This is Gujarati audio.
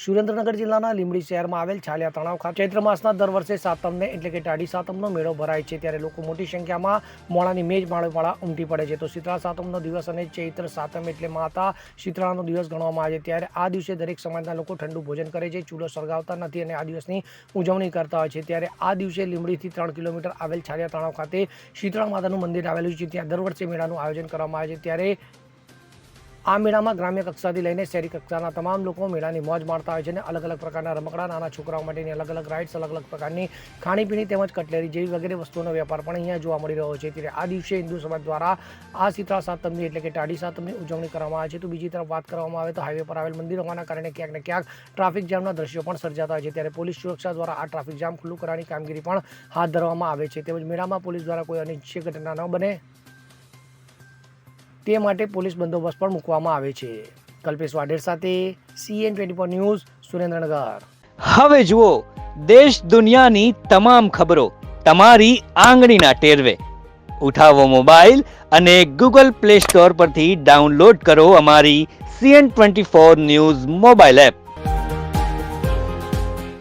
સુરેન્દ્રનગર જિલ્લાના લીંબડી શહેરમાં આવેલ છાલિયા તળાવ ખાતે ચૈત્ર માસના દર વર્ષે સાતમને એટલે કે ટાઢી સાતમનો મેળો ભરાય છે, ત્યારે લોકો મોટી સંખ્યામાં મોડાની મેજ માળવાળા ઉમટી પડે છે. તો શીતળા સાતમનો દિવસ અને ચૈત્ર સાતમ એટલે માતા શીતળાનો દિવસ ગણવામાં આવે છે. ત્યારે આ દિવસે દરેક સમાજના લોકો ઠંડુ ભોજન કરે છે, ચૂલો સળગાવતા નથી અને આ દિવસની ઉજવણી કરતા હોય છે. ત્યારે આ દિવસે લીંબડીથી 3 કિલોમીટર આવેલ છાલિયા તળાવ ખાતે શીતળા માતાનું મંદિર આવેલું છે, ત્યાં દર વર્ષે મેળાનું આયોજન કરવામાં આવે છે. ત્યારે આ મેળામાં ગ્રામ્ય કક્ષાથી લઈને શહેરી કક્ષાના તમામ લોકો મેળાની મોજ માણતા હોય છે અને અલગ અલગ પ્રકારના રમકડા, નાના છોકરાઓ માટેની અલગ અલગ રાઇડ્સ, અલગ અલગ પ્રકારની ખાણીપીણી તેમજ કટલેરી જેવી વગેરે વસ્તુઓનો વેપાર પણ અહીંયા જોવા મળી રહ્યો છે. ત્યારે આ દિવસે હિન્દુ સમાજ દ્વારા આ શીતળા સાતમની એટલે કે ટાઢી સાતમની ઉજવણી કરવામાં આવે છે. તો બીજી તરફ વાત કરવામાં આવે તો હાઈવે પર આવેલ મંદિર હોવાના કારણે ક્યાંક ને ક્યાંક ટ્રાફિક જામના દ્રશ્યો પણ સર્જાતા હોય છે. ત્યારે પોલીસ સુરક્ષા દ્વારા આ ટ્રાફિક જામ ખુલ્લું કરવાની કામગીરી પણ હાથ ધરવામાં આવે છે. તેમજ મેળામાં પોલીસ દ્વારા કોઈ અનિચ્છનીય ઘટના ન બને તે માટે પોલીસ બંદોબસ્ત પણ મૂકવામાં આવે છે. કલ્પેશ વાઢેર સાથે CN24 ન્યૂઝ, સુરેન્દ્રનગર. હવે જુઓ દેશ દુનિયાની તમામ ખબરો તમારી આંગળીના ટેરવે. ઉઠાવો મોબાઈલ અને Google Play Store પરથી ડાઉનલોડ કરો અમારી CN24 ન્યૂઝ મોબાઈલ એપ.